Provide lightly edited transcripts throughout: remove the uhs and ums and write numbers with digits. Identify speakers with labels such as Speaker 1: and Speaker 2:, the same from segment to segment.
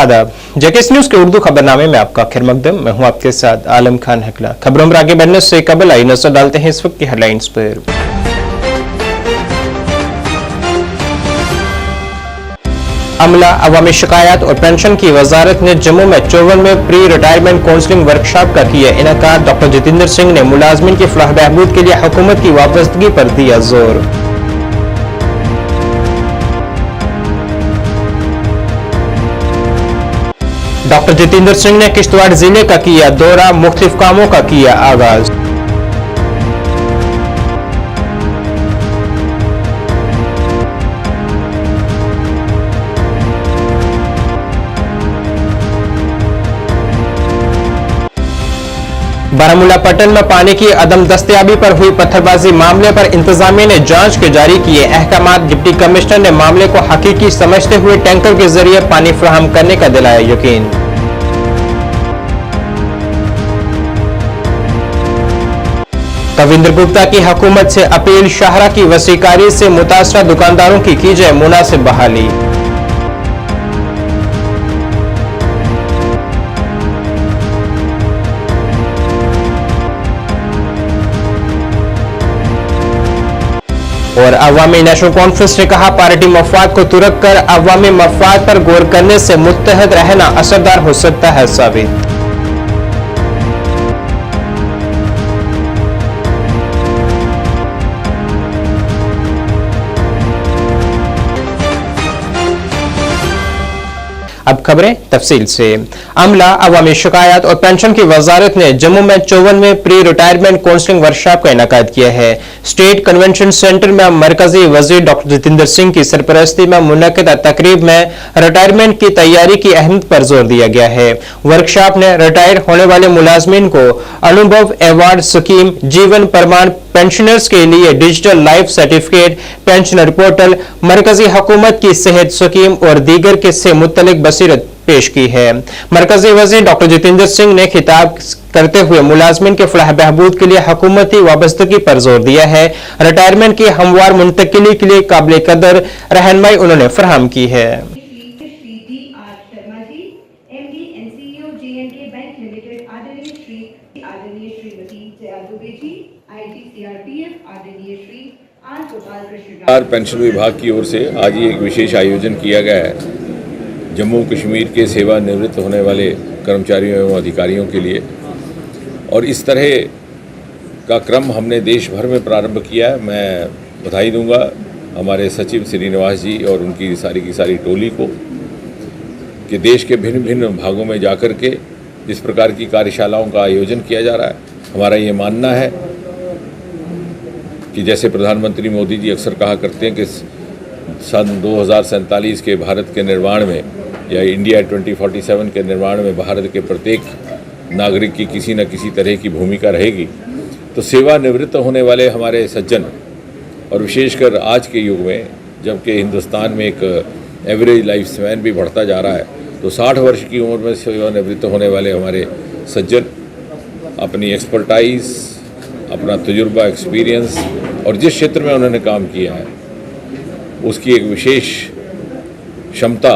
Speaker 1: आदाब। JKS news के उर्दू खबरनामे में आपका खैर मकदम। मैं हूं आपके साथ आलम खान हकला। खबरों में आगे बढ़ने से कबल आई नजर डालते हैं इस वक्त की हेडलाइंस पर। अमला, अवामी शिकायत और पेंशन की वजारत ने जम्मू में 54 में प्री रिटायरमेंट काउंसलिंग वर्कशॉप का किया इनेकाद। डॉक्टर जितेंद्र सिंह ने मुलाजमिन की फलाह बहबूद के लिए हुकूमत की वाबस्तगी पर दिया जोर। डॉक्टर जितेंद्र सिंह ने किश्तवाड़ जिले का किया दौरा, मुख्तलिफ कामों का किया आगाज। बारामूला पट्टन में पानी की अदम दस्तयाबी पर हुई पत्थरबाजी मामले पर इंतजामिया ने जांच के जारी किए अहकामात। डिप्टी कमिश्नर ने मामले को हकीकी समझते हुए टैंकर के जरिए पानी फराहम करने का दिलाया यकीन। कविंद्र गुप्ता की हुकूमत से अपील, शाहरा की वसीकारी से मुतासरा दुकानदारों की जाए मुनासिब बहाली। और अवामी नेशनल कॉन्फ्रेंस ने कहा, पार्टी मफाद को तुरक कर अवामी मफाद पर गौर करने से मुत्तहद रहना असरदार हो सकता है साबित। अब खबरें तफसील से। अमला, अवामी शिकायत और पेंशन की वजारत ने जम्मू में 54 में प्री रिटायरमेंट काउंसलिंग वर्कशॉप का इनेकाद किया है। स्टेट कन्वेंशन सेंटर में मरकजी वजीर डॉक्टर जितेंद्र सिंह की सरपरस्ती में मुनक्किदा तकरीब में रिटायरमेंट की तैयारी की अहमियत पर जोर दिया गया है। वर्कशॉप ने रिटायर होने वाले मुलाजमीन को अनुभव अवार्ड स्कीम, जीवन प्रमाण, पेंशनर्स के लिए digital life certificate, pensioner portal, मरकजी हुकूमत की सेहत स्कीम और दीगर के से मुतल्लिक बसीरत पेश की है। मरकजी वजीर डॉक्टर जितेंद्र सिंह ने खिताब करते हुए मुलाजमिन के फलाह बहबूद के लिए हुकूमती वाबस्तगी पर जोर दिया है। रिटायरमेंट की हमवार मुंतकिली के लिए काबिल कदर रहनुमाई उन्होंने फराहम की है।
Speaker 2: पेंशन विभाग की ओर से आज ही एक विशेष आयोजन किया गया है जम्मू कश्मीर के सेवानिवृत्त होने वाले कर्मचारियों एवं अधिकारियों के लिए, और इस तरह का क्रम हमने देश भर में प्रारंभ किया है। मैं बधाई दूंगा हमारे सचिव श्रीनिवास जी और उनकी की सारी टोली को कि देश के भिन्न भिन्न भागों में जाकर के इस प्रकार की कार्यशालाओं का आयोजन किया जा रहा है। हमारा ये मानना है कि जैसे प्रधानमंत्री मोदी जी अक्सर कहा करते हैं कि सन 2047 के भारत के निर्माण में या इंडिया 2047 के निर्माण में भारत के प्रत्येक नागरिक की किसी न किसी तरह की भूमिका रहेगी। तो सेवानिवृत्त होने वाले हमारे सज्जन, और विशेषकर आज के युग में जबकि हिंदुस्तान में एक एवरेज लाइफ स्पैन भी बढ़ता जा रहा है, तो 60 वर्ष की उम्र में सेवानिवृत्त होने वाले हमारे सज्जन अपनी एक्सपर्टाइज, अपना तजुर्बा, एक्सपीरियंस और जिस क्षेत्र में उन्होंने काम किया है उसकी एक विशेष क्षमता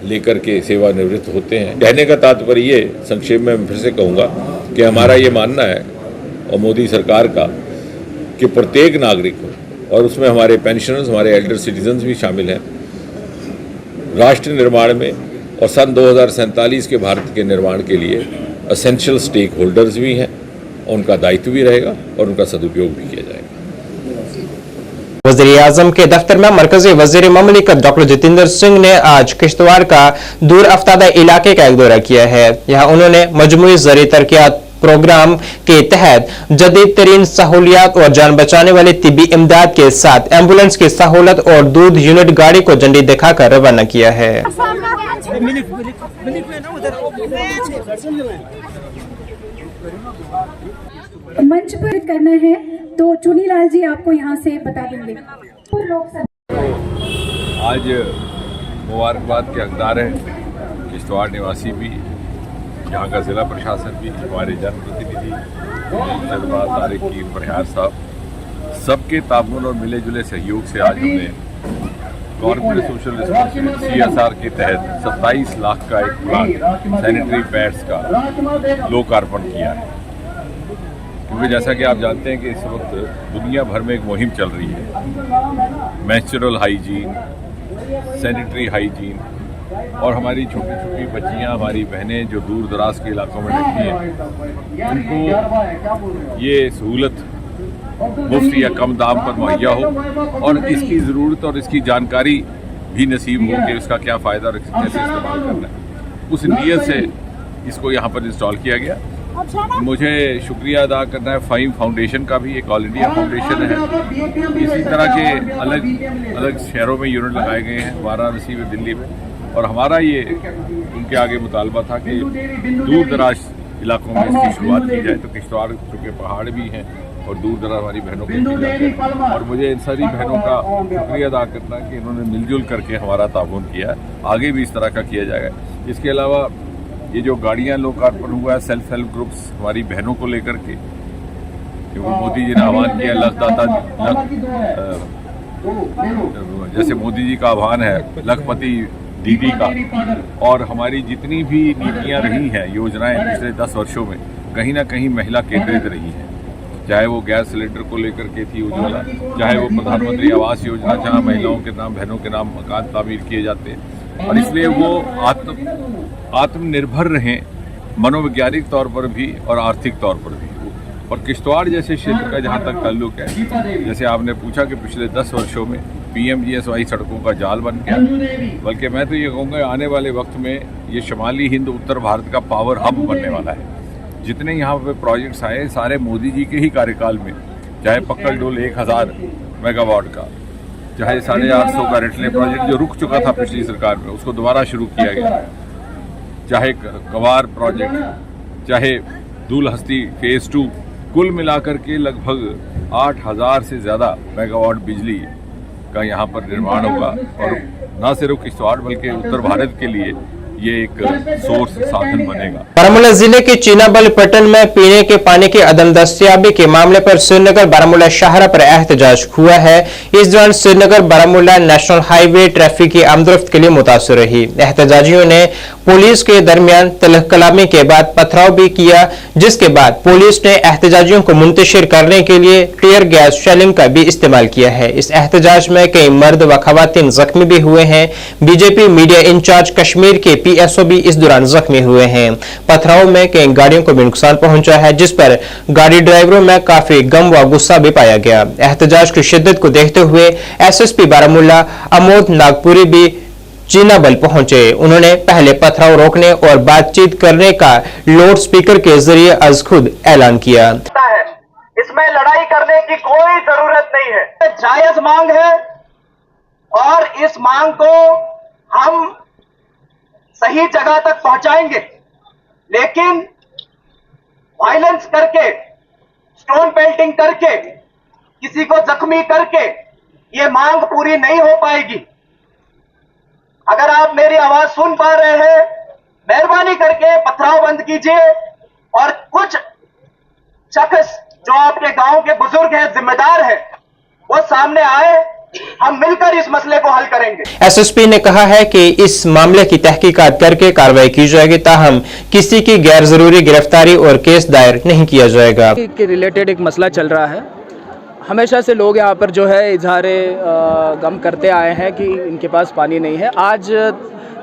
Speaker 2: लेकर के सेवानिवृत्त होते हैं। कहने का तात्पर्य ये, संक्षेप में मैं फिर से कहूँगा कि हमारा ये मानना है और मोदी सरकार का कि प्रत्येक नागरिक को, और उसमें हमारे पेंशनर्स, हमारे एल्डर सिटीजन्स भी शामिल हैं, राष्ट्र निर्माण में और सन 2047 के भारत के निर्माण के लिए एसेंशियल स्टेक होल्डर्स भी हैं, उनका दायित्व भी रहेगा और उनका सदुपयोग भी किया जाएगा।
Speaker 1: वज़ीर आज़म के दफ्तर में मरकजी वज़ीर ममलिकत डॉक्टर जितेंद्र सिंह ने आज किश्तवाड़ का दूर अफ्तादा इलाके का एक दौरा किया है। यहाँ उन्होंने मजमूई ज़री तरक्यात प्रोग्राम के तहत जदीद तरीन सहूलियात और जान बचाने वाले तिब्बी इमदाद के साथ एम्बुलेंस की सहूलत और दूध यूनिट गाड़ी को झंडी दिखाकर रवाना किया है।
Speaker 3: मंच पर करना है तो चुनीलाल जी आपको यहाँ से बता देंगे।
Speaker 2: आज मुबारकबाद के हकदार हैं किश्तवाड़ निवासी भी, यहाँ का ज़िला प्रशासन भी, हमारे जनप्रतिनिधि शहबाज तारिक की प्रयास साहब, सबके ताबून और मिले जुले सहयोग से आज हमने कॉर्पोरेट सोशल रिस्पॉन्सिबिलिटी CSR के तहत 27 लाख का एक प्लांट सैनिटरी पैड्स का लोकार्पण किया है। क्योंकि जैसा कि आप जानते हैं कि इस वक्त दुनिया भर में एक मुहिम चल रही है, मेंस्ट्रुअल हाइजीन, सैनिटरी हाइजीन, और हमारी छोटी छोटी बच्चियां, हमारी बहनें जो दूर दराज के इलाकों में रहती हैं, उनको ये सहूलत मुफ्त या कम दाम पर मुहैया हो और इसकी ज़रूरत और इसकी जानकारी भी नसीब हो कि उसका क्या फ़ायदा और कैसे इस्तेमाल करना है। उस नीयत से इसको यहाँ पर इंस्टॉल किया गया। मुझे शुक्रिया अदा करना है फाइम फाउंडेशन का भी, एक ऑल इंडिया फाउंडेशन है। इसी तरह के अलग अलग शहरों में यूनिट लगाए गए हैं, वाराणसी में, दिल्ली में, और हमारा ये उनके आगे मुतालबा था कि दूर दराज इलाकों में इसकी शुरुआत की जाए। तो किश्तवाड़ चूँकि पहाड़ भी हैं और दूर दराज हमारी बहनों को, और मुझे इन सारी बहनों का शुक्रिया अदा करना कि इन्होंने मिलजुल करके हमारा ताउन किया, आगे भी इस तरह का किया जाएगा। इसके अलावा ये जो गाड़ियाँ लोकार्पण हुआ है सेल्फ हेल्प ग्रुप्स हमारी बहनों को लेकर के, क्योंकि मोदी जी ने आह्वान किया जैसे मोदी जी का आह्वान है लखपति दीदी का, और हमारी जितनी भी नीतियाँ रही हैं, योजनाएं पिछले 10 वर्षों में कहीं ना कहीं महिला केंद्रित रही हैं। चाहे वो गैस सिलेंडर को लेकर के थी उज्ज्वला, चाहे वो प्रधानमंत्री आवास योजना, जहाँ महिलाओं के नाम, बहनों के नाम मकान तामीर किए जाते हैं, और इसलिए वो आत्मनिर्भर रहें, मनोवैज्ञानिक तौर पर भी और आर्थिक तौर पर भी। और किश्तवाड़ जैसे क्षेत्र का जहाँ तक ताल्लुक है, जैसे आपने पूछा कि पिछले 10 वर्षों में PMGSY सड़कों का जाल बन गया, बल्कि मैं तो ये कहूँगा आने वाले वक्त में ये शुमाली हिंद उत्तर भारत का पावर हब बनने वाला है। जितने यहाँ पे प्रोजेक्ट्स आए सारे मोदी जी के ही कार्यकाल में, चाहे पक्कड़ डोल 1000 मेगावाट का, चाहे 850 का रेटले प्रोजेक्ट जो रुक चुका था पिछली सरकार में, उसको दोबारा शुरू किया गया, चाहे कवार प्रोजेक्ट, चाहे दूलहस्ती फेज़ 2, कुल मिलाकर के लगभग 8000 से ज़्यादा मेगावाट बिजली का यहाँ पर निर्माण होगा। और न सिर्फ किश्तवाड़ बल्कि उत्तर भारत के लिए ये एक सोर्स साधन बनेगा।
Speaker 1: बारामूला जिले के चीनाबल पट्टन में पीने के पानी की अदम दस्तयाबी के मामले पर श्रीनगर बारामूला शाहरा पर एहतजाज हुआ है। इस दौरान Srinagar Baramulla national highway traffic की आमदरफ्त के लिए मुतासर रही। एहतजाजियों ने पुलिस के दरमियान तलह-कलामी के बाद पथराव भी किया, जिसके बाद पुलिस ने एहतजाजियों को मुंतशिर करने के लिए टीयर गैस शेलिंग का भी इस्तेमाल किया है। इस एहतजाज में कई मर्द व खवातीन जख्मी भी हुए हैं। बीजेपी मीडिया इंचार्ज कश्मीर के PSO भी इस दौरान जख्मी हुए हैं। पथराव में कई गाड़ियों को भी नुकसान पहुंचा है, जिस पर गाड़ी ड्राइवरों में काफी गम व गुस्सा भी पाया गया। एहतजाज की शिद्दत को देखते हुए SSP बारामूला अमोद नागपुरी भी चीनाबल पहुंचे। उन्होंने पहले पथराव रोकने और बातचीत करने का लाउड स्पीकर के जरिए अज खुद ऐलान किया।
Speaker 4: इसमें लड़ाई करने की कोई जरूरत नहीं है, जायज मांग है और इस मांग को हम सही जगह तक पहुंचाएंगे, लेकिन वायलेंस करके, स्टोन पेल्टिंग करके, किसी को जख्मी करके ये मांग पूरी नहीं हो पाएगी। अगर आप मेरी आवाज सुन पा रहे हैं, मेहरबानी करके पथराव बंद कीजिए और कुछ शख्स जो आपके गांव के बुजुर्ग हैं, जिम्मेदार हैं, वो सामने आए, हम मिलकर इस मसले को हल करेंगे।
Speaker 1: SSP ने कहा है कि इस मामले की तहकीकात करके कार्रवाई की जाएगी, ताहम किसी की गैर जरूरी गिरफ्तारी और केस दायर नहीं किया जाएगा।
Speaker 5: के रिलेटेड एक मसला चल रहा है। हमेशा से लोग यहाँ पर जो है इजहार गम करते आए हैं कि इनके पास पानी नहीं है। आज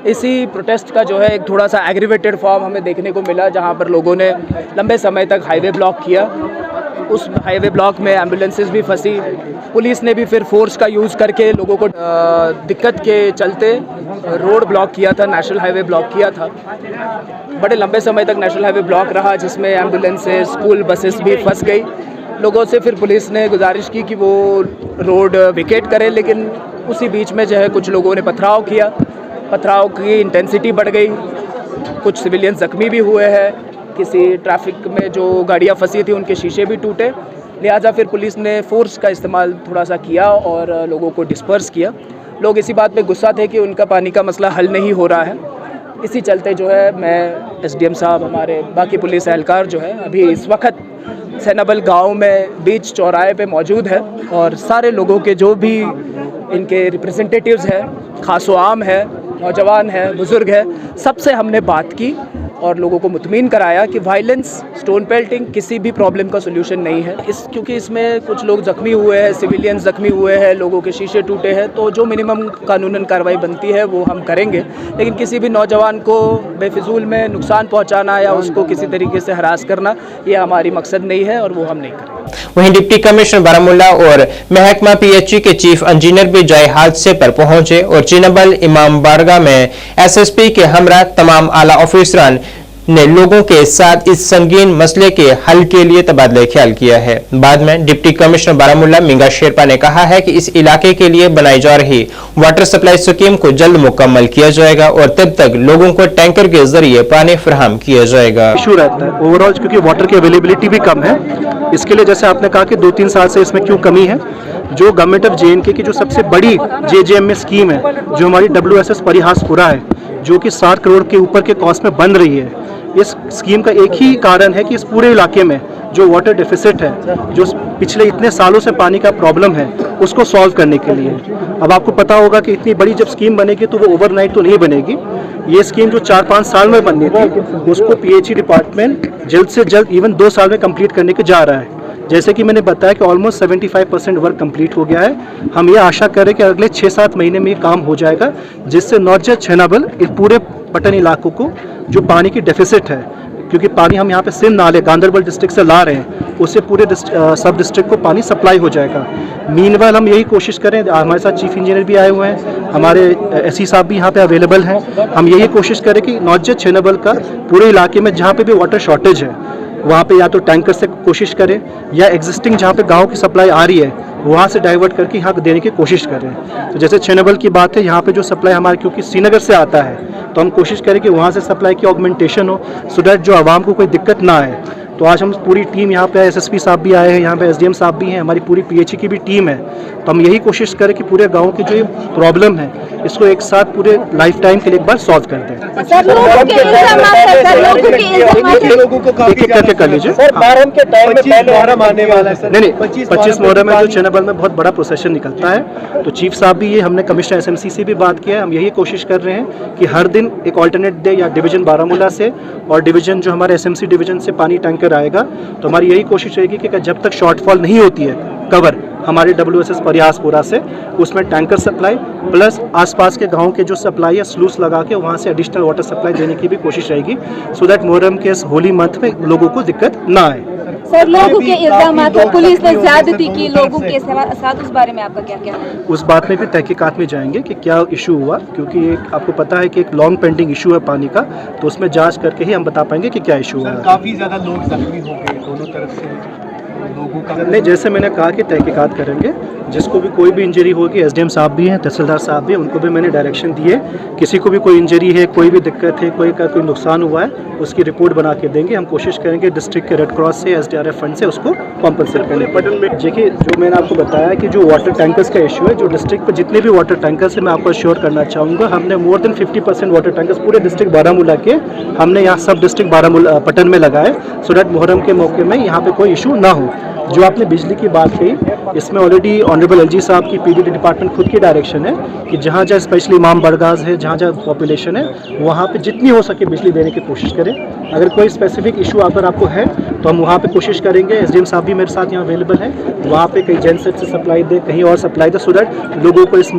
Speaker 5: इसी प्रोटेस्ट का जो है एक थोड़ा सा एग्रीवेटेड फॉर्म हमें देखने को मिला, जहाँ पर लोगों ने लंबे समय तक हाईवे ब्लॉक किया। उस हाईवे ब्लॉक में एम्बुलेंसेस भी फंसी। पुलिस ने भी फिर फोर्स का यूज़ करके लोगों को दिक्कत के चलते रोड ब्लॉक किया था, नेशनल हाईवे ब्लॉक किया था। बड़े लंबे समय तक नेशनल हाईवे ब्लॉक रहा, जिसमें एम्बुलेंसेस, स्कूल बसेस भी फंस गई। लोगों से फिर पुलिस ने गुजारिश की कि वो रोड विकेट करें, लेकिन उसी बीच में जो है कुछ लोगों ने पथराव किया। पथराव की इंटेंसिटी बढ़ गई, कुछ सिविलियन जख्मी भी हुए हैं। किसी ट्रैफिक में जो गाड़ियां फंसी थी उनके शीशे भी टूटे। लिहाजा फिर पुलिस ने फोर्स का इस्तेमाल थोड़ा सा किया और लोगों को डिस्पर्स किया। लोग इसी बात पे गुस्सा थे कि उनका पानी का मसला हल नहीं हो रहा है। इसी चलते जो है मैं SDM साहब, हमारे बाकी पुलिस एहलकार जो है अभी इस वक्त सैनाबल गांव में बीच चौराहे पे मौजूद है और सारे लोगों के जो भी इनके रिप्रेजेंटेटिव्स हैं, खासो आम है, नौजवान है, बुज़ुर्ग है, सबसे हमने बात की और लोगों को मुतमीन कराया कि वायलेंस, स्टोन पेल्टिंग किसी भी प्रॉब्लम का सोल्यूशन नहीं है। क्योंकि इसमें कुछ लोग ज़ख्मी हुए हैं, सिविलियंस ज़ख्मी हुए हैं, लोगों के शीशे टूटे हैं, तो जो मिनिमम कानूनन कार्रवाई बनती है वो हम करेंगे, लेकिन किसी भी नौजवान को बेफिजूल में नुकसान पहुंचाना या उसको किसी तरीके से हरास करना, ये हमारी मकसद नहीं है और वो हम नहीं करेंगे।
Speaker 1: वहीं डिप्टी कमिश्नर बारामूला और महकमा पीएचई के चीफ इंजीनियर भी जाए हादसे पर पहुंचे और चिनबल इमाम बारगाह में एसएसपी के हमरा तमाम आला ऑफिसरान ने लोगों के साथ इस संगीन मसले के हल के लिए तबादला ख्याल किया है। बाद में डिप्टी कमिश्नर बारामूला मिंगा शेरपा ने कहा है कि इस इलाके के लिए बनाई जा रही वाटर सप्लाई स्कीम को जल्द मुकम्मल किया जाएगा और तब तक लोगों को टैंकर के जरिए पानी फराहम किया जाएगा।
Speaker 6: इशू रहता है ओवरऑल, क्योंकि वाटर की अवेलेबिलिटी भी कम है। इसके लिए जैसे आपने कहा कि 2-3 साल से इसमें क्यों कमी है, जो गवर्नमेंट ऑफ JNK की जो सबसे बड़ी JJM में स्कीम है, जो हमारी WSS परिहासपुरा है, जो कि 7 करोड़ के ऊपर के कॉस्ट में बन रही है, इस स्कीम का एक ही कारण है कि इस पूरे इलाके में जो वाटर डेफिसिट है, जो पिछले इतने सालों से पानी का प्रॉब्लम है, उसको सॉल्व करने के लिए। अब आपको पता होगा कि इतनी बड़ी जब स्कीम बनेगी तो वो ओवरनाइट तो नहीं बनेगी। ये स्कीम जो 4-5 साल में बननी थी, उसको PHE डिपार्टमेंट जल्द से जल्द इवन 2 साल में कंप्लीट करने के जा रहा है। जैसे कि मैंने बताया कि ऑलमोस्ट 75% वर्क कंप्लीट हो गया है। हम ये आशा करें कि अगले 6-7 महीने में ये काम हो जाएगा, जिससे नॉट जस्ट छेनाबल, इस पूरे पटन इलाकों को जो पानी की डेफिसिट है, क्योंकि पानी हम यहाँ पे सिंध नाले गांधरबल डिस्ट्रिक्ट से ला रहे हैं, उससे पूरे सब डिस्ट्रिक्ट को पानी सप्लाई हो जाएगा। मीनवाइल हम यही कोशिश करें, हमारे साथ चीफ इंजीनियर भी आए हुए हैं, हमारे SE साहब भी यहाँ पे अवेलेबल हैं। हम यही कोशिश करें कि नॉट जस्ट छेनाबल का पूरे इलाके में जहाँ पे भी वाटर शॉर्टेज है, वहाँ पे या तो टैंकर से कोशिश करें या एग्जिस्टिंग जहाँ पे गांव की सप्लाई आ रही है वहाँ से डाइवर्ट करके यहाँ देने की कोशिश करें। तो जैसे छेनाबल की बात है, यहाँ पे जो सप्लाई हमारे क्योंकि श्रीनगर से आता है, तो हम कोशिश करें कि वहाँ से सप्लाई की ऑगमेंटेशन हो, सो डैट जो आवाम को कोई दिक्कत ना आए। तो आज हम पूरी टीम यहाँ पे SSP साहब भी आए हैं, यहाँ पे SDM साहब भी हैं, हमारी पूरी PHE की भी टीम है। तो हम यही कोशिश करें कि पूरे गांव की जो ये प्रॉब्लम है, इसको एक साथ पूरे लाइफ टाइम के लिए एक बार सॉल्व कर दें। एक एक करके कर लीजिए। नहीं, 25 मुहर्रम में जो चैनबल में बहुत बड़ा प्रोसेशन निकलता है, तो चीफ साहब भी, ये हमने कमिश्नर SMC से भी बात किया है। हम यही कोशिश कर रहे हैं कि हर दिन एक ऑल्टरनेट डे या डिवीजन बारामूला से और डिवीजन जो हमारे SMC डिवीजन से पानी टैंकर आएगा, तो हमारी यही कोशिश रहेगी कि जब तक शॉर्टफॉल नहीं होती है कवर हमारे WSS परिहासपुरा से, उसमें टैंकर सप्लाई प्लस आसपास के गांव के जो सप्लाई है स्लूस लगा के वहाँ से एडिशनल वाटर सप्लाई देने की भी कोशिश रहेगी, सो दैट मुहर्रम के इस होली मंथ में लोगों को दिक्कत ना आए।
Speaker 7: सर, लोगों के इल्जाम है, पुलिस ने ज्यादती की लोगों के साथ, उस बारे में आपका क्या कहना है?
Speaker 6: उस बात में भी तहकीकात में जाएंगे कि क्या इशू हुआ, क्योंकि एक आपको पता है कि एक लॉन्ग पेंडिंग इशू है पानी का, तो उसमें जांच करके ही हम बता पाएंगे कि क्या इशू हुआ।
Speaker 8: काफी ज्यादा लोग जख्मी हो गए दोनों तरफ से लोगों का।
Speaker 6: नहीं, जैसे मैंने कहा कि तहकीकात करेंगे, जिसको भी कोई भी इंजरी होगी, SDM साहब भी हैं, तहसीलदार साहब भी हैं, उनको भी मैंने डायरेक्शन दिए, किसी को भी कोई इंजरी है, कोई भी दिक्कत है, कोई नुकसान हुआ है, उसकी रिपोर्ट बना के देंगे। हम कोशिश करेंगे डिस्ट्रिक्ट के रेड क्रॉस से, SDRF फंड से उसको कॉम्पनसेट करने। देखिए, जो मैंने आपको बताया कि जो वाटर टैंकर्स का इशू है, जो डिस्ट्रिक्ट पर जितने भी वाटर टैंकर्स है, मैं आपको श्योर करना चाहूँगा, हमने मोर देन 50% वाटर टैंकर्स पूरे डिस्ट्रिक्ट बारामूला के हमने यहाँ सब डिस्ट्रिक्ट बारामूला पटन में लगाए, सो डैट मुहर्रम के मौके में यहाँ पे कोई इशू ना हो। जो आपने बिजली की बात कही, इसमें ऑलरेडी ऑनरेबल LG साहब की PDD डिपार्टमेंट खुद की डायरेक्शन है कि जहाँ जहाँ स्पेशली इमाम बारगाह है, जहाँ जहाँ पॉपुलेशन है, वहाँ पे जितनी हो सके बिजली देने की कोशिश करें। अगर कोई स्पेसिफिक इशू अगर आपको है तो हम वहाँ पे कोशिश करेंगे। SDM साहब भी मेरे साथ यहाँ अवेलेबल है, वहाँ पे कहीं जेनसेट से सप्लाई दे, कहीं और सप्लाई दे, सो दैट लोगों को इस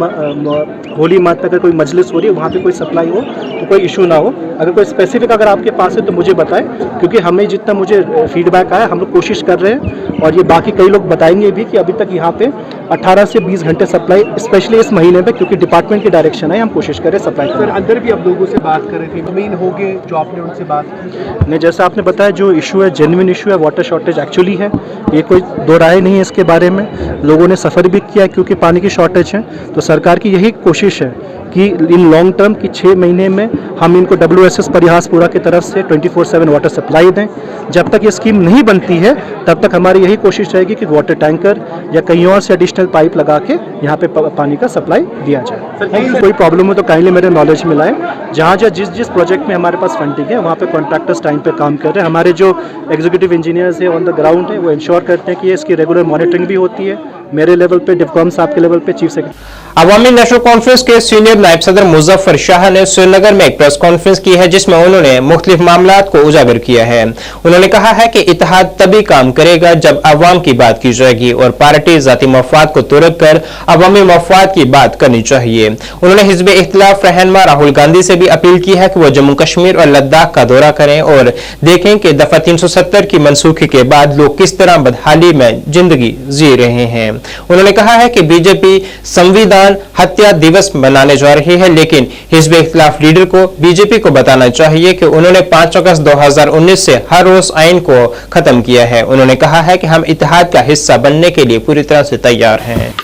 Speaker 6: होली मंथ अगर कोई मजलिस हो रही है वहाँ पे कोई सप्लाई हो तो कोई इशू ना हो। अगर कोई स्पेसिफिक अगर आपके पास है तो मुझे बताएं, क्योंकि हमें जितना मुझे फीडबैक आया हम लोग कोशिश कर रहे हैं, और ये बाकी कई लोग बताएंगे भी कि अभी तक यहाँ पे 18 से 20 घंटे सप्लाई, स्पेशली इस महीने में, क्योंकि डिपार्टमेंट की डायरेक्शन है, हम कोशिश करें सप्लाई करें।
Speaker 8: अंदर भी आप लोगों से बात कर रहे थे, जमीन हो गए जो आपने उनसे बात की?
Speaker 6: नहीं, जैसा आपने बताया, जो इशू है जेन्युइन इशू है, वाटर शॉर्टेज एक्चुअली है, ये कोई दो राय नहीं है इसके बारे में। लोगों ने सफ़र भी किया क्योंकि पानी की शॉर्टेज है, तो सरकार की यही कोशिश है कि इन लॉन्ग टर्म की 6 महीने में हम इनको WSS परिहासपुरा की तरफ से 24/7 वाटर सप्लाई दें। जब तक ये स्कीम नहीं बनती है तब तक हमारी यही कोशिश रहेगी कि वाटर टैंकर या कहीं और से एडिशनल पाइप लगा के यहाँ पे पानी का सप्लाई दिया जाए। कोई प्रॉब्लम हो तो काइंडली मेरे नॉलेज में लाएं। जहाँ जहाँ जिस प्रोजेक्ट में हमारे पास फंडिंग है वहाँ पे कॉन्ट्रैक्टर्स टाइम पे काम कर रहे हैं। हमारे जो एग्जीक्यूटिव इंजीनियर्स है ऑन द ग्राउंड है, वो इंश्योर करते हैं कि इसकी रेगुलर मॉनिटरिंग भी होती है, मेरे लेवल पे, डिवकॉम साहब के लेवल पे, चीफ सेक्रेटरी।
Speaker 1: अवामी नेशनल कॉन्फ्रेंस के सीनियर नायब सदर मुजफ्फर शाह ने श्रीनगर में एक प्रेस कॉन्फ्रेंस की है जिसमें उन्होंने मुख्तलिफ मामलात को उजागर किया है। उन्होंने कहा है कि इत्तेहाद तभी काम करेगा जब अवाम की बात की जाएगी और पार्टी जाती मफाद को तुरक कर अवामी मफाद की बात करनी चाहिए। उन्होंने हिज़्ब इख्तिलाफ रहनुमा राहुल गांधी से भी अपील की है कि वो जम्मू कश्मीर और लद्दाख का दौरा करें और देखें कि दफा 370 की मनसूखी के बाद लोग किस तरह बदहाली में जिंदगी जी रहे हैं। उन्होंने कहा है कि बीजेपी संविधान हत्या दिवस मनाने जा रही है, लेकिन हिज़्ब इख्तिलाफ लीडर को बीजेपी को बताना चाहिए कि उन्होंने 5 अगस्त 2019 से हर रोज आइन को खत्म किया है। उन्होंने कहा है कि हम इत्तेहाद का हिस्सा बनने के लिए पूरी तरह से तैयार हैं।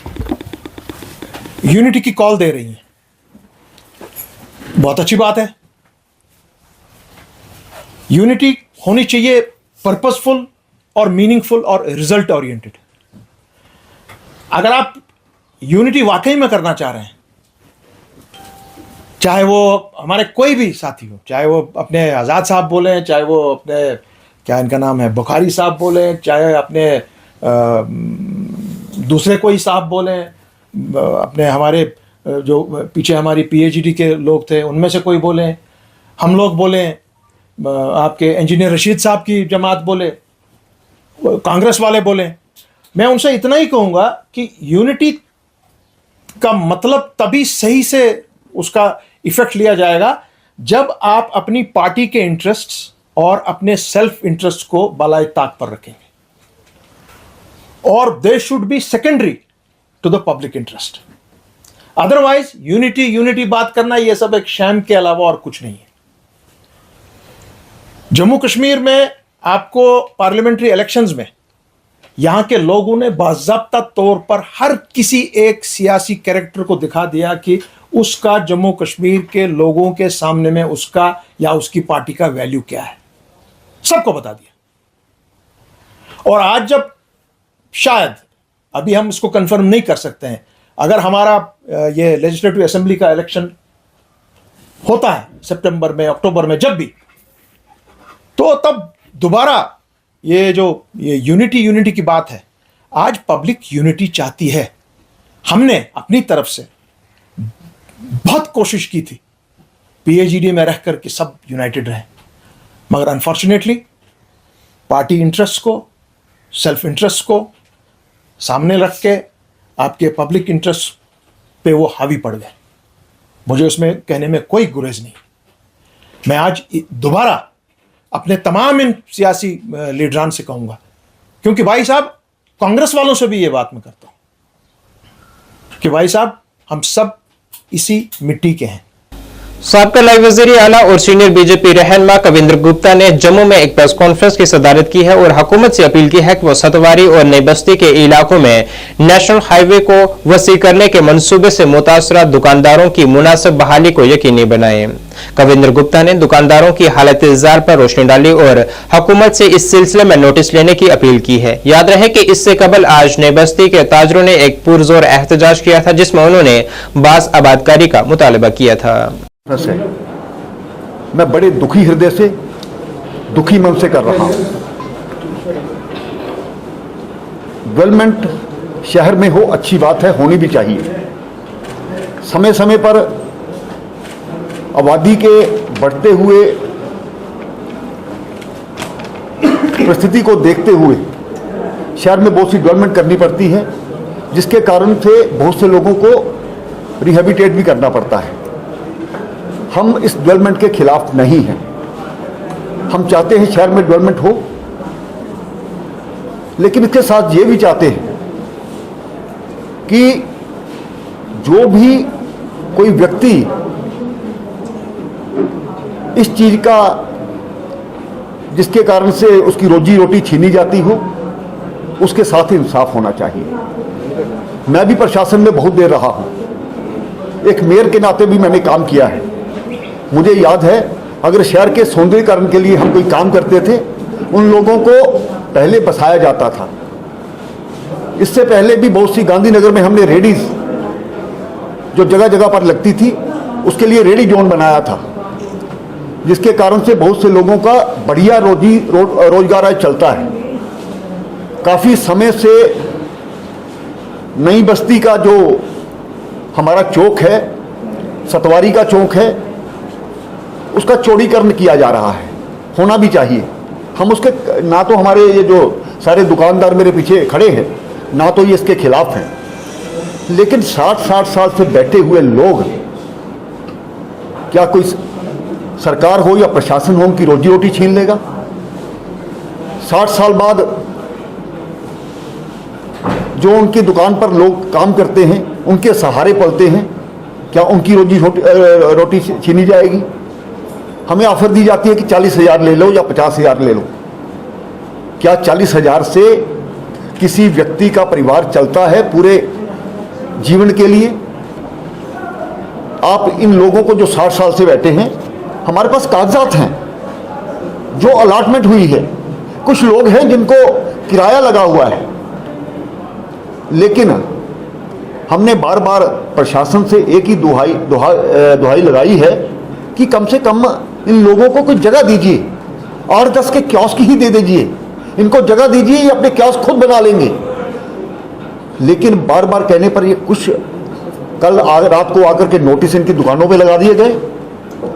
Speaker 9: यूनिटी की कॉल दे रही है, बहुत अच्छी बात है। यूनिटी होनी चाहिए पर्पसफुल और मीनिंगफुल और रिजल्ट ओरिएंटेड। अगर आप यूनिटी वाकई में करना चाह रहे हैं, चाहे वो हमारे कोई भी साथी हो, चाहे वो अपने आज़ाद साहब बोलें, चाहे वो अपने क्या इनका नाम है बुखारी साहब बोलें, चाहे अपने दूसरे कोई साहब बोलें, अपने हमारे जो पीछे हमारी पीएचडी के लोग थे उनमें से कोई बोलें, हम लोग बोलें, आपके इंजीनियर रशीद साहब की जमात बोले, कांग्रेस वाले बोलें, मैं उनसे इतना ही कहूँगा कि यूनिटी का मतलब तभी सही से उसका इफेक्ट लिया जाएगा जब आप अपनी पार्टी के इंटरेस्ट्स और अपने सेल्फ इंटरेस्ट को बलाए ताक पर रखेंगे, और they should be secondary to the public interest. Otherwise unity बात करना ये सब एक शैम के अलावा और कुछ नहीं है। जम्मू कश्मीर में आपको पार्लियामेंट्री इलेक्शंस में यहां के लोगों ने बाज़ाब्ता तौर पर हर किसी एक सियासी कैरेक्टर को दिखा दिया कि उसका जम्मू कश्मीर के लोगों के सामने में उसका या उसकी पार्टी का वैल्यू क्या है, सबको बता दिया। और आज जब शायद अभी हम इसको कंफर्म नहीं कर सकते हैं, अगर हमारा ये लेजिस्लेटिव असेंबली का इलेक्शन होता है सितंबर में, अक्टूबर में, जब भी, तो तब दोबारा ये जो ये यूनिटी की बात है, आज पब्लिक यूनिटी चाहती है। हमने अपनी तरफ से बहुत कोशिश की थी पीएचडी में रहकर कि सब यूनाइटेड रहे, मगर अनफॉर्चुनेटली पार्टी इंटरेस्ट को, सेल्फ इंटरेस्ट को सामने रख के आपके पब्लिक इंटरेस्ट पे वो हावी पड़ गए। मुझे उसमें कहने में कोई गुरेज नहीं। मैं आज दोबारा अपने तमाम इन सियासी लीडरान से कहूंगा, क्योंकि भाई साहब कांग्रेस वालों से भी ये बात मैं करता हूं कि भाई साहब हम सब इसी मिट्टी के हैं।
Speaker 1: साबका नायब वज़ीर आला और सीनियर बीजेपी रहनुमा कविंद्र गुप्ता ने जम्मू में एक प्रेस कॉन्फ्रेंस की सदारत की है और हुकूमत से अपील की है कि वो सतवारी और नई बस्ती के इलाकों में नेशनल हाईवे को वसी करने के मंसूबे से मुतासरा दुकानदारों की मुनासिब बहाली को यकीनी बनाए। कविंद्र गुप्ता ने दुकानदारों की हालत जार पर रोशनी डाली और हुकूमत से इस सिलसिले में नोटिस लेने की अपील की है। याद रहे कि इससे कबल आज नई बस्ती के ताजरों ने एक पुरजोर एहतजाज किया था जिसमें उन्होंने बास आबादकारी का मुतालबा किया था।
Speaker 10: है मैं बड़े दुखी हृदय से, दुखी मन से कर रहा हूं। डेवलपमेंट शहर में हो, अच्छी बात है, होनी भी चाहिए। समय समय पर आबादी के बढ़ते हुए परिस्थिति को देखते हुए शहर में बहुत सी डेवलपमेंट करनी पड़ती है, जिसके कारण से बहुत से लोगों को रिहेबिटेट भी करना पड़ता है। हम इस डेवलपमेंट के खिलाफ नहीं हैं। हम चाहते हैं शहर में डेवलपमेंट हो, लेकिन इसके साथ ये भी चाहते हैं कि जो भी कोई व्यक्ति इस चीज का, जिसके कारण से उसकी रोजी रोटी छीनी जाती हो, उसके साथ इंसाफ होना चाहिए। मैं भी प्रशासन में बहुत देर रहा हूं, एक मेयर के नाते भी मैंने काम किया है। मुझे याद है, अगर शहर के सौंदर्यीकरण के लिए हम कोई काम करते थे, उन लोगों को पहले बसाया जाता था। इससे पहले भी बहुत सी गांधीनगर में हमने रेडीज जो जगह जगह पर लगती थी, उसके लिए रेडी जोन बनाया था, जिसके कारण से बहुत से लोगों का बढ़िया रोजगार चलता है। काफ़ी समय से नई बस्ती का जो हमारा चौक है, सतवारी का चौक है, उसका चौड़ीकरण किया जा रहा है, होना भी चाहिए। हम उसके ना तो हमारे ये जो सारे दुकानदार मेरे पीछे खड़े हैं ना तो ये इसके खिलाफ हैं, लेकिन 60 साल से बैठे हुए लोग, क्या कोई सरकार हो या प्रशासन हो उनकी रोजी रोटी छीन लेगा? 60 साल बाद जो उनकी दुकान पर लोग काम करते हैं, उनके सहारे पलते हैं, क्या उनकी रोजी रोटी छीनी जाएगी? हमें ऑफर दी जाती है कि 40,000 ले लो या 50,000 ले लो। क्या 40,000 से किसी व्यक्ति का परिवार चलता है पूरे जीवन के लिए? आप इन लोगों को जो 60 साल से बैठे हैं, हमारे पास कागजात हैं जो अलॉटमेंट हुई है, कुछ लोग हैं जिनको किराया लगा हुआ है, लेकिन हमने बार बार प्रशासन से एक ही दुहाई लगाई है कि कम से कम इन लोगों को कुछ जगह दीजिए, और 10 के कियोस्क ही दे दीजिए, इनको जगह दीजिए, ये अपने कियोस्क खुद बना लेंगे। लेकिन बार बार कहने पर ये कुछ कल रात को आकर के नोटिस इनकी दुकानों पे लगा दिए गए,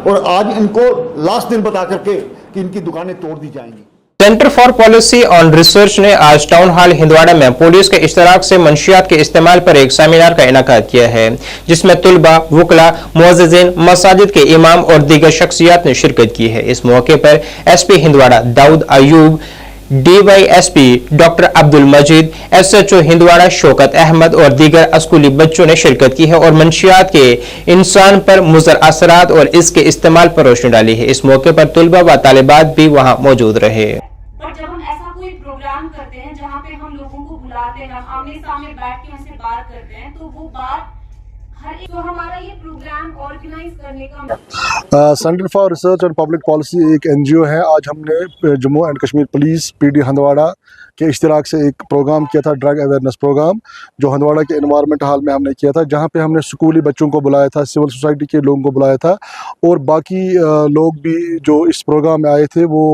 Speaker 10: और आज इनको लास्ट दिन बता करके कि इनकी दुकानें तोड़ दी जाएंगी।
Speaker 1: Centre for policy on research ने आज टाउन हॉल हिंदवाड़ा में पुलिस के इश्तराक से मंशियात के इस्तेमाल पर एक सेमिनार का इनेकाद किया है, जिसमें तुलबा, वुकला, मुअज्जिज़ीन, मसाजिद के इमाम और दीगर शख्सियात ने शिरकत की है। इस मौके पर SP Handwara Daud Ayub, DYSP doctor Abdul Majeed, SHO Handwara Shaukat Ahmad और दीगर स्कूली बच्चों ने शिरकत की है और मंशियात के इंसान पर मुज़र असरात और इसके इस्तेमाल पर रोशनी डाली है। इस मौके पर तुलबा व तालिबात भी वहां मौजूद रहे।
Speaker 11: पर जब हम ऐसा कोई प्रोग्राम करते हैं जहाँ पे हम लोगों को बुलाते हैं, आमने सामने बैठ के उनसे बात करते हैं, तो वो बात तो हमारा ये प्रोग्राम ऑर्गेनाइज करने का
Speaker 8: centre for research and public policy एक NGO है। आज हमने Jammu and Kashmir police PD Handwara के इश्तिराक से एक प्रोग्राम किया था, ड्रग अवेयरनेस प्रोग्राम, जो हंदवाड़ा के एनवायरनमेंट हॉल में हमने किया था, जहाँ पे हमने स्कूली बच्चों को बुलाया था, सिविल सोसाइटी के लोगों को बुलाया था, और बाकी लोग भी जो इस प्रोग्राम में आए थे वो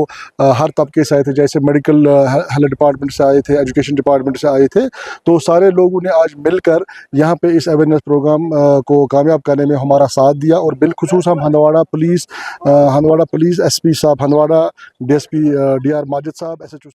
Speaker 8: हर तबके से आए थे, जैसे मेडिकल हेल्थ डिपार्टमेंट से आए थे, एजुकेशन डिपार्टमेंट से आए थे। तो सारे लोगों ने आज मिलकर यहाँ पे इस अवेयरनेस प्रोग्राम को कामयाब करने में हमारा साथ दिया, और बिलखुसूस हम हंदवाड़ा पुलिस SP साहब हंदवाड़ा, DSP DR माजिद साहब, SHO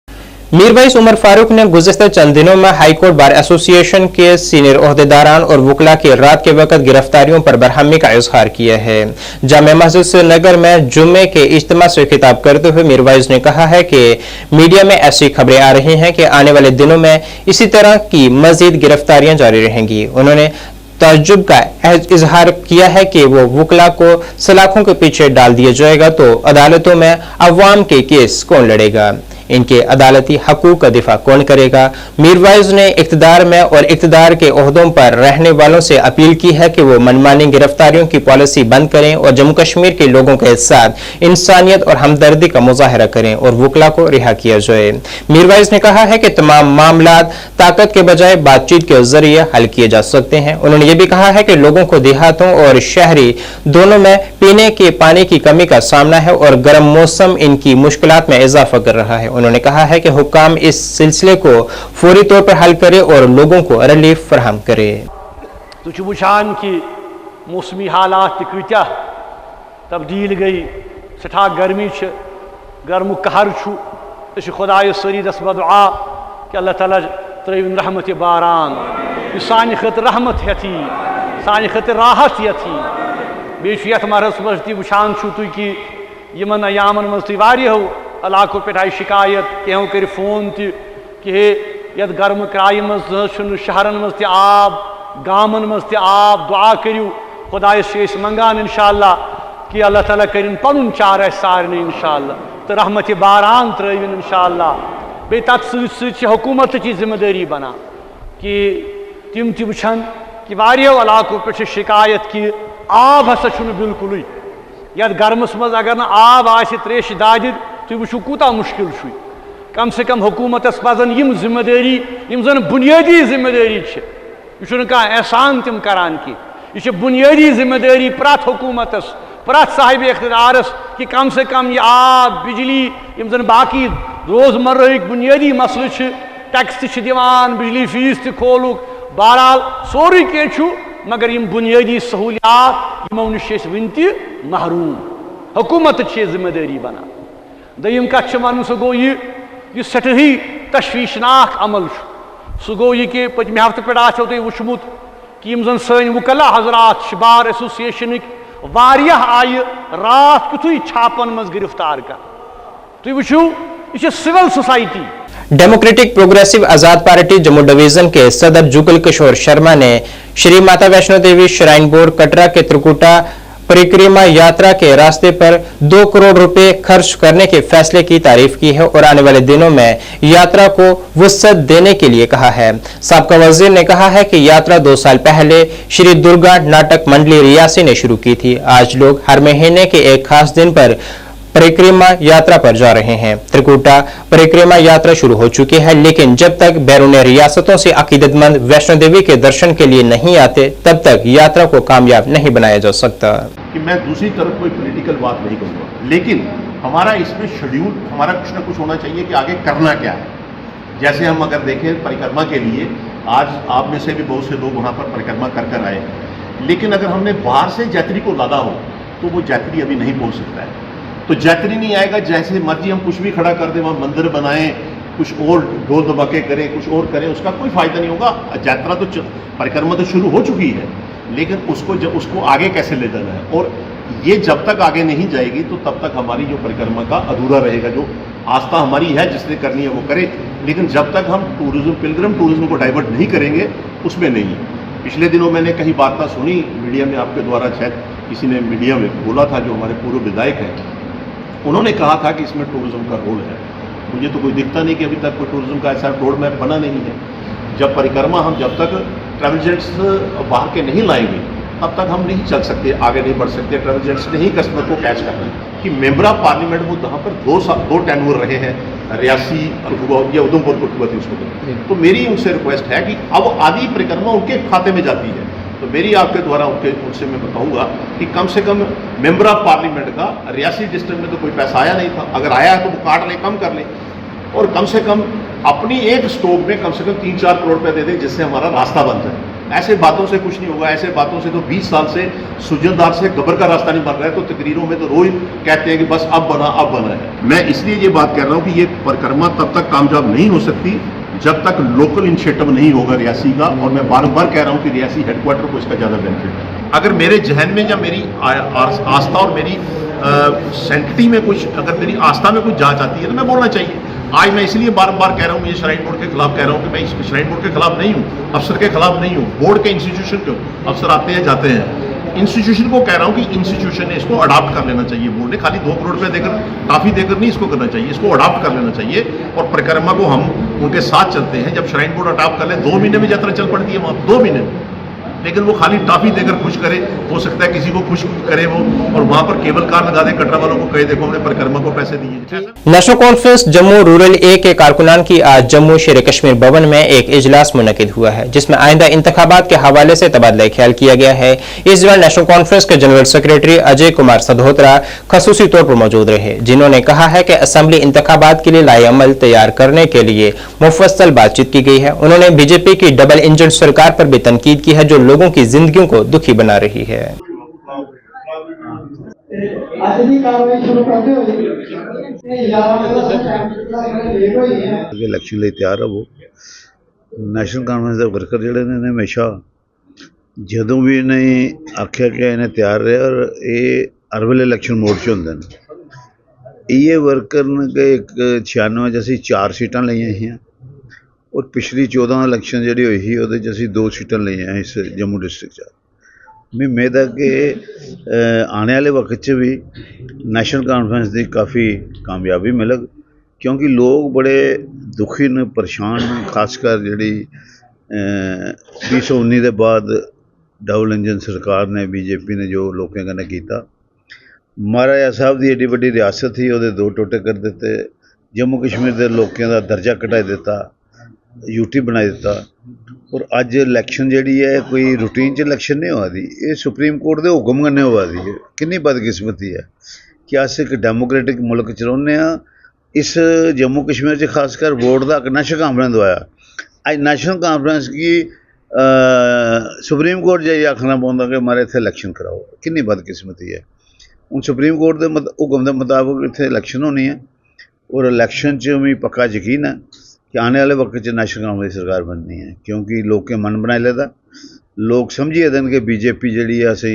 Speaker 1: मीरवाइज उमर फारूक ने गुज़िश्ता चंद दिनों में हाईकोर्ट बार एसोसिएशन के सीनियर ओहदेदारान और वुकला की रात के वक्त गिरफ्तारियों पर बरहमी का इजहार किया है। जामे मस्जिद श्रीनगर में जुम्मे के इज्तिमा से खिताब करते हुए मीरवाइज ने कहा है कि मीडिया में ऐसी खबरें आ रही हैं कि आने वाले दिनों में इसी तरह की मजीद गिरफ्तारियां जारी रहेंगी। उन्होंने ताज्जुब का इजहार किया है कि वो वुकला को सलाखों के पीछे डाल दिया जाएगा तो अदालतों में अवाम के केस कौन लड़ेगा, इनके अदालती हकूक का दिफा कौन करेगा। मीरवाइज ने इख्तिदार में और इख्तिदार के ओहदों पर रहने वालों से अपील की है कि वो मनमानी गिरफ्तारियों की पॉलिसी बंद करें और जम्मू कश्मीर के लोगों के साथ इंसानियत और हमदर्दी का मुजाहरा करें और वुकला को रिहा किया जाए। मीरवाइज ने कहा है कि तमाम मामला ताकत के बजाय बातचीत के जरिए हल किए जा सकते हैं। उन्होंने ये भी कहा है कि लोगों को देहातों और शहरी दोनों में पीने के पानी की कमी का सामना है और गर्म मौसम इनकी मुश्किलात में इजाफा कर रहा है। उन्होंने कहा है कि हुक्काम इस सिलसिले को फौरी तौर पर हल करे और लोगों को रिलीफ फराहम करे।
Speaker 12: तो वुचान कि मौसमी हालात कत्या तब्दील गई, सठा गर्मी, गर्म कहर, खुदाय सरी दस बदुआ कि अल्लाह ताला त्रविन रहमत बारान, सान खत रहमत हथी, सान खत राहत हथी। बेत मरस मज तुचान तुम कि यमन अयामन मज तुहो इलाकों पे आई शिकायत, कहो कर फोन कि ये गर्म क्राय मज शहरन मज आब, गामन मज आब, दुआ करू खुदायस मंगान इंशाअल्लाह कि अल्लाह ताला करिन पनुन चार सारे इंशाअल्लाह, तो रहमत बारान त्रविन इंशाअल्लाह। बे तथ हुकूमत की जिम्मेदारी बना कि तिम तुचान कि वारियों इलाकों पे शिकायत कि आब हसा बिल्कुल ये गर्मस मज अगर न आब आ त्रेश दादिर तुम वो कूता मुश्किल, कम से कम हुकूमतस पजन यम जिम्मेदारी यम जन बुनियादी जिम्मेदारी यह कह एहसान तम करान कि यह बुनियादी जिम्मेदारी प्रत हुकूमतस, प्रत साहिब इख्तिदारस कि कम से कम यह आब, बिजली, यम जन बाकी रोजमर्रा बुनियादी मसले, टैक्स दिवान, बिजली फीस खोलुक, बहरहाल सोरे कह मगर यम बुनियादी सहूलियात यमो नश वन महरूम हुकूमत जिम्मेदारी बना दयम कथ वन सह गो यह सठही तशवीशनाक अमल सह गो यह कि पतमे हफ्त पे आो तुम वुचमुत कि जन सन वकला हजरात बार एसोसिएशन वारियाह आय रात कुथुई छापन मज गिरफ्तार कर तुम वुचू यह सिविल सोसाइटी।
Speaker 1: डेमोक्रेटिक प्रोग्रेसिव आजाद पार्टी जम्मू डिवीजन के सदर जुगल किशोर शर्मा ने श्री माता वैष्णो देवी श्राइन बोर्ड कटरा के त्रिकुटा परिक्रमा यात्रा के रास्ते पर 2 करोड़ रुपए खर्च करने के फैसले की तारीफ की है और आने वाले दिनों में यात्रा को वुसअत देने के लिए कहा है। साबका वजीर ने कहा है कि यात्रा 2 साल पहले श्री दुर्गा नाटक मंडली रियासी ने शुरू की थी। आज लोग हर महीने के एक खास दिन पर परिक्रमा यात्रा पर जा रहे हैं। त्रिकुटा परिक्रमा यात्रा शुरू हो चुकी है, लेकिन जब तक बैरून रियासतों से अकीदतमंद वैष्णो देवी के दर्शन के लिए नहीं आते तब तक यात्रा को कामयाब नहीं बनाया जा सकता।
Speaker 13: कि मैं दूसरी तरफ कोई पॉलिटिकल बात नहीं करूँगा, लेकिन हमारा इसमें शेड्यूल हमारा कुछ ना कुछ होना चाहिए कि आगे करना क्या है। जैसे हम अगर देखें परिक्रमा के लिए, आज आप में से भी बहुत से लोग वहाँ पर परिक्रमा कर आए, लेकिन अगर हमने बाहर से यात्री को लादा हो तो वो यात्री अभी नहीं पहुँच सकता है। तो यात्री नहीं आएगा, जैसे मर्जी हम कुछ भी खड़ा कर दें, वहाँ मंदिर बनाएं, कुछ और ढोल धमाके करें, कुछ और करें, उसका कोई फायदा नहीं होगा। यात्रा तो परिक्रमा तो शुरू हो चुकी है, लेकिन उसको आगे कैसे ले जाना है, और ये जब तक आगे नहीं जाएगी तो तब तक हमारी जो परिक्रमा का अधूरा रहेगा। जो आस्था हमारी है, जिसने करनी है वो करे, लेकिन जब तक हम टूरिज्म पिलग्रिम टूरिज्म को डाइवर्ट नहीं करेंगे उसमें नहीं है। पिछले दिनों मैंने कहीं वार्ता सुनी मीडिया में, आपके द्वारा शायद किसी ने मीडिया में बोला था, जो हमारे पूर्व विधायक हैं, उन्होंने कहा था कि इसमें टूरिज्म का रोल है। मुझे तो कोई दिखता नहीं कि अभी तक कोई टूरिज्म का ऐसा रोड मैप बना नहीं है। जब परिक्रमा हम जब तक ट्रैवल एजेंट्स बाहर के नहीं लाएंगे तब तक हम नहीं चल सकते, आगे नहीं बढ़ सकते। ट्रैवल एजेंट्स ने ही कस्टमर को कैच करना है। कि मेंबर ऑफ पार्लियामेंट वो यहाँ पर 2 टेन्योर रहे हैं, रियासी या उधमपुर को तो मेरी उनसे रिक्वेस्ट है कि अब आधी परिक्रमा उनके खाते में जाती है, तो मेरी आपके द्वारा उनसे मैं बताऊंगा कि कम से कम मेंबर ऑफ पार्लियामेंट का रियासी डिस्ट्रिक्ट में तो कोई पैसा आया नहीं था, अगर आया है तो वो काट ले, कम कर ले, और कम से कम अपनी एक स्टॉक में कम से कम 3-4 करोड़ रुपए दे दें, जिससे हमारा रास्ता बन जाए। ऐसे बातों से कुछ नहीं होगा। ऐसे बातों से तो 20 साल से सुजनदार से गबर का रास्ता नहीं बन रहा है, तो तकरीरों में तो रोज कहते हैं कि बस अब बना है। मैं इसलिए ये बात कह रहा हूँ कि ये परिक्रमा तब तक कामयाब नहीं हो सकती जब तक लोकल इनिशिएटिव नहीं होगा रियासी का, और मैं बार बार कह रहा हूँ कि रियासी हेडक्वार्टर को इसका ज़्यादा बेनिफिट है। अगर मेरे जहन में या मेरी आस्था और मेरी सेंटिटी में कुछ, अगर मेरी आस्था में कुछ जांच आती है तो मैं बोलना चाहिए। आज मैं इसलिए बार बार कह रहा हूँ, ये श्राइन बोर्ड के खिलाफ कह रहा हूँ कि मैं इस श्राइन बोर्ड के खिलाफ नहीं हूँ, अफसर के खिलाफ नहीं हूँ, बोर्ड के इंस्टीट्यूशन के अफसर आते हैं जाते हैं, इंस्टीट्यूशन को कह रहा हूँ कि इंस्टीट्यूशन ने इसको अडॉप्ट कर लेना चाहिए। बोर्ड ने खाली 2 करोड़ रुपए देकर, काफ़ी देकर नहीं इसको करना चाहिए, इसको अडॉप्ट कर लेना चाहिए। और परिक्रमा को हम उनके साथ चलते हैं। जब श्राइन बोर्ड अडॉप्ट कर ले, 2 महीने में यात्रा चल पड़ती है वहाँ, 2 महीने में, लेकिन वो खाली टॉफी देकर खुश करे। हो सकता है किसी को खुश करे वो, और वहां पर केबल कार लगा दे, कटरा वालों को कहे देखो हमने परिक्रमा को पैसे दिए।
Speaker 1: नेशनल कॉन्फ्रेंस जम्मू रूरल ए के कारकुनान की आज जम्मू शेर कश्मीर भवन में एक इजलास मुनक्किद हुआ है, जिसमें आइंदा इंतखाबात के हवाले से तबादला ख्याल किया गया है। इस दौरान नेशनल कॉन्फ्रेंस के जनरल सेक्रेटरी अजय कुमार सधोत्रा खसूसी तौर पर मौजूद रहे, जिन्होंने कहा है कि असेंबली इंतखाबात के लिए लाएअमल तैयार करने के लिए मुफस्सल बातचीत की गई है। उन्होंने बीजेपी की डबल इंजन सरकार पर भी तनकीद की है, जो लोगों की जिंदगियों को दुखी बना रही है।
Speaker 14: इलेक्शन ਲਈ ਤਿਆਰ ਹੋ। ਨੈਸ਼ਨਲ ਕਾਨਫਰੰਸ ਦੇ ਵਰਕਰ ਜਿਹੜੇ ਨੇ ਹਮੇਸ਼ਾ ਜਦੋਂ ਵੀ ਇਹਨੇ ਆਖਿਆ ਕਿ ਇਹਨੇ ਤਿਆਰ ਰਹੇ, ਔਰ ਇਹ ਹਰ ਵੇਲੇ ਇਲੈਕਸ਼ਨ ਮੋਡ 'ਚ ਹੁੰਦੇ ਨੇ। ਇਹ ਵਰਕਰ ਨੇ ਕਿ 96 'ਚ ਅਸੀਂ 4 ਸੀਟਾਂ ਲਈਆਂ ਸੀ, और पिछली 14 इलेक्शन जी हुई थी वो असी 2 सीटां लईआं इस जम्मू डिस्ट्रिक्ट। मैं उम्मीद है कि आने वाले वक्त च भी नैशनल कॉन्फ्रेंस की काफ़ी कामयाबी मिलेग, क्योंकि लोग बड़े दुखी न, परेशान न, खासकर जी 2019 के बाद डबल इंजन सरकार ने, बीजेपी ने जो लोगों कन्नै किया। महाराजा साहब की एडी वड्डी रियासत थी, वो 2 टोटे कर दिते, जम्मू कश्मीर के लोगों का दर्जा घटा दिता, यूटी बना दिता। और अज इलैक्शन जी है कोई रूटीन च इलैक्शन नहीं हुआ दी, ये सुप्रीम कोर्ट के हुक्म कन्नै हुआ दी है। कितनी बदकिस्मती है कि अस एक डेमोक्रेटिक मुल्क च रौह्ने आं। इस जम्मू कश्मीर च खासकर वोट का एक नैशनल कांफ्रेंस होया। अज नैशनल कांफ्रेंस की सुप्रीम कोर्ट जाइए आखना पौंदा कि मारे इत्थे इलैक्शन कराओ, कितनी बदकिस्मती है। हूँ सुप्रीम कोर्ट के हुक्म के मुताबिक इत्थे इलैक्शन होनी है और इलैक्शन च मी पक्का यकीन है कि आने वाले वक्त च नेशनल कांग्रेस की सरकार बननी है, क्योंकि लोग के मन बनाए लेदा, लोग समझिए दिन कि बीजेपी जी असी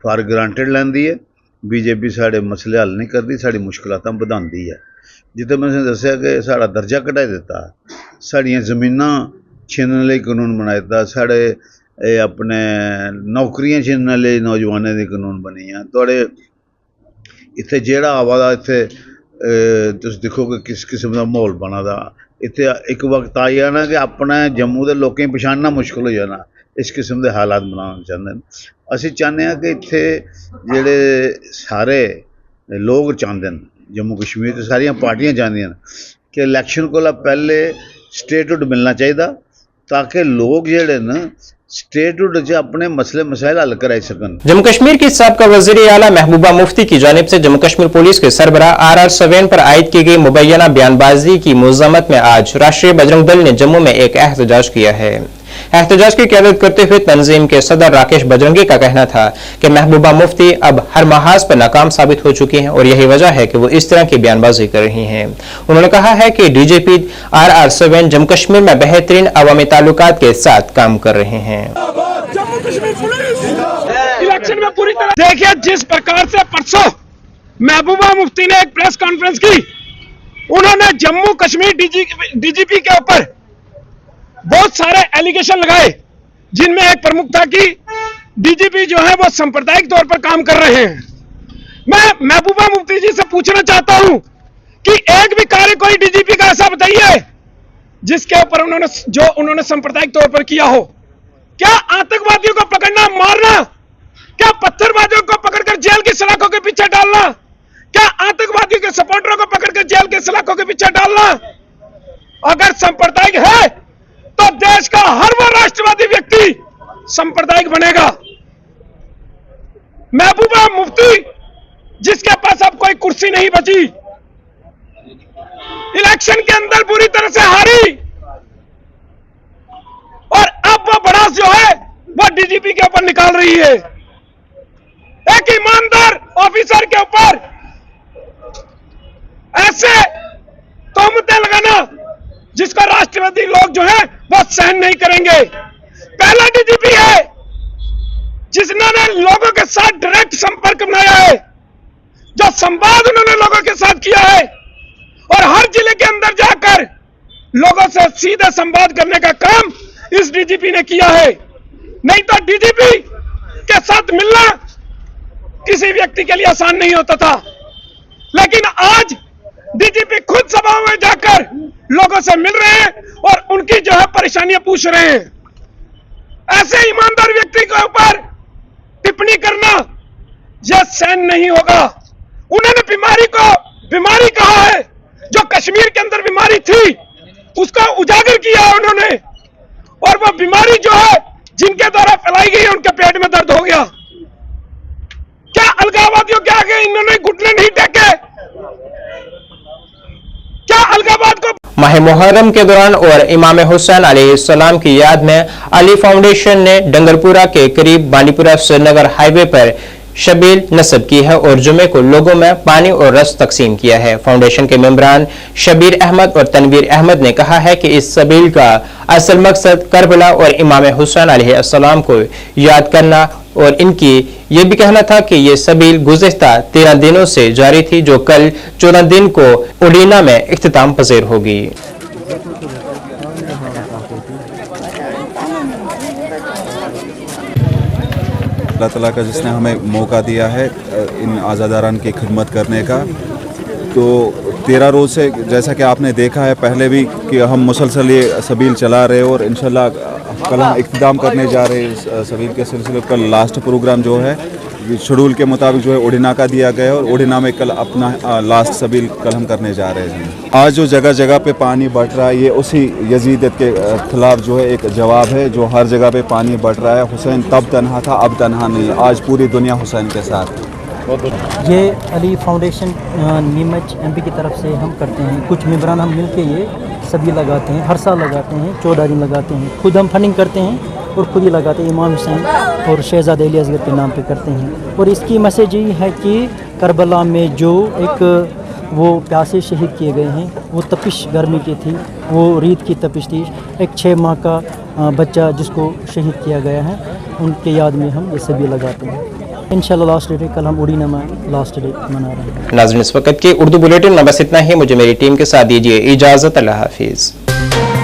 Speaker 14: फॉर ग्रांटेड लैंदी है, बीजेपी साढ़े मसले हल नहीं करती, साड़ी मुश्किलात बढ़ाती है। जिते मैंने दसिया कि साड़ा दर्जा घटाई दिता, साड़ियाँ ज़मीनां छीनने लई कानून बनाया दिता, साढ़े अपने नौकरियां छीनने लई नौजवानों की कानून बनी है। थोड़े इत्थे जेड़ा आवा दा इत्थे तुस देखो कि किस किस्म का माहौल बना दा। इत्थे एक वक्त आई जाना कि अपने जम्मू के लोगों की पछाणना मुश्किल हो जाना, इस किस्म के हालात बनाना चाहते हैं। असी चाहते हैं कि इत्थे जेड़े सारे लोग चाहते हैं, जम्मू कश्मीर की सारिया पार्टियां चाहदियां कि इलैक्शन को पहले स्टेटहुड मिलना चाहिए, ताकि लोग जेड़े न स्टेटहुड च अपने मसले मसाइल हल कराई सकन।
Speaker 1: जम्मू कश्मीर की साबका वज़ीर आला महबूबा मुफ्ती की जानिब से जम्मू कश्मीर पुलिस के सरबराह RR7 पर आयद की गई मुबैना बयानबाजी की मुज़म्मत में आज राष्ट्रीय बजरंग दल ने जम्मू में एक एहतजाज किया है। एहतजाज की क़यादत करते हुए तंजीम के सदर राकेश बजरंगी का कहना था कि महबूबा मुफ्ती अब हर महाज पर नाकाम साबित हो चुकी हैं और यही वजह है कि वो इस तरह की बयानबाजी कर रही हैं। उन्होंने कहा है कि DGP RR7 जम्मू कश्मीर में बेहतरीन अवामी ताल्लुकात के साथ काम कर रहे हैं।
Speaker 15: जम्मू कश्मीर पुलिस इलेक्शन में पूरी तरह देखिए, जिस प्रकार से परसों महबूबा मुफ्ती ने एक प्रेस कॉन्फ्रेंस की, उन्होंने जम्मू कश्मीर DGP के ऊपर बहुत सारे एलिगेशन लगाए, जिनमें एक प्रमुख था कि DGP जो है वो सांप्रदायिक तौर पर काम कर रहे हैं। मैं महबूबा मुफ्ती जी से पूछना चाहता हूं कि एक भी कार्य कोई DGP का ऐसा बताइए जिसके ऊपर उन्होंने सांप्रदायिक तौर पर किया हो। क्या आतंकवादियों को पकड़ना, मारना, क्या पत्थरबाजों को पकड़कर जेल की सलाखों के पीछे डालना, क्या आतंकवादियों के सपोर्टरों को पकड़कर जेल की सलाखों के पीछे डालना अगर सांप्रदायिक है तो देश का हर वो राष्ट्रवादी व्यक्ति सांप्रदायिक बनेगा। महबूबा मुफ्ती जिसके पास अब कोई कुर्सी नहीं बची, इलेक्शन के अंदर पूरी तरह से हारी और अब वो भड़ास जो है वो DGP के ऊपर निकाल रही है। एक ईमानदार ऑफिसर के ऊपर ऐसे तोहमतें लगाना जिसका राष्ट्रवादी लोग जो है वो सहन नहीं करेंगे। पहला DGP है जिसने लोगों के साथ डायरेक्ट संपर्क बनाया है, जो संवाद उन्होंने लोगों के साथ किया है और हर जिले के अंदर जाकर लोगों से सीधे संवाद करने का काम इस DGP ने किया है। नहीं तो DGP के साथ मिलना किसी व्यक्ति के लिए आसान नहीं होता था, लेकिन आज DGP खुद सभाओं में जाकर लोगों से मिल रहे हैं और उनकी जो है परेशानियां पूछ रहे हैं। ऐसे ईमानदार व्यक्ति के ऊपर टिप्पणी करना यह सहन नहीं होगा। उन्होंने बीमारी कहा है, जो कश्मीर के अंदर बीमारी थी उसका उजागर किया है उन्होंने, और वो बीमारी जो है जिनके द्वारा फैलाई गई उनके पेट में दर्द हो गया। क्या अलगाववादियों के आगे इन्होंने घुटने नहीं टेके? क्या अलगाववाद को
Speaker 1: माह मुहर्रम के दौरान और इमाम हुसैन अलैहिस्सलाम की याद में अली फाउंडेशन ने डंगरपुरा के करीब बांडीपुरा श्रीनगर हाईवे पर शबील नस्ब की है और जुमे को लोगों में पानी और रस तकसीम किया है। फाउंडेशन के मेंबरान शबीर अहमद और तनवीर अहमद ने कहा है कि इस सबील का असल मकसद करबला और इमाम हुसैन अलैहिस्सलाम को याद करना और इनकी ये भी कहना था कि ये सबील गुज़िश्ता 13 दिनों से जारी थी, जो कल 14 दिन को उडीना में इख्तिताम पज़ीर होगी।
Speaker 16: अल्लाह ताला का जिसने हमें मौका दिया है इन आज़ादारान की खिदमत करने का, तो 13 रोज़ से जैसा कि आपने देखा है पहले भी कि हम मुसलसल ये सबील चला रहे और इंशाल्लाह कल हम इख्तिताम करने जा रहे हैं सबील के सिलसिले। कल लास्ट प्रोग्राम जो है शेड्यूल के मुताबिक जो है उडीना का दिया गया है और उडीना में कल अपना लास्ट सबील कल हम करने जा रहे हैं। आज जो जगह जगह पे पानी बढ़ रहा है ये उसी यजीदियत के खिलाफ जो है एक जवाब है, जो हर जगह पे पानी बढ़ रहा है। हुसैन तब तन्हा था, अब तन्हा नहीं, आज पूरी दुनिया हुसैन के साथ।
Speaker 17: ये अली फाउंडेशन नीमच MP की तरफ से हम करते हैं, कुछ मेंबरान हम मिल के ये सभी लगाते हैं, हर साल लगाते हैं, 14 दिन लगाते हैं। खुद हम फंडिंग करते हैं और खुद ही लगाते हैं। इमाम हुसैन और शहजाद अली असगर के नाम पे करते हैं। और इसकी मैसेज यही है कि करबला में जो एक वो प्यासे शहीद किए गए हैं, वो तपिश गर्मी की थी, वो रीत की तपिश थी। एक 6 माह का बच्चा जिसको शहीद किया गया है, उनके याद में हम ये सभी लगाते हैं। इंशाल्लाह लास्ट डे, कल हम उड़ीना में लास्ट डे मना रहे हैं।
Speaker 1: नाज़रीन, इस वक्त के उर्दू बुलेटिन में बस इतना ही। मुझे मेरी टीम के साथ दीजिए इजाज़त। अल्लाह हाफिज़।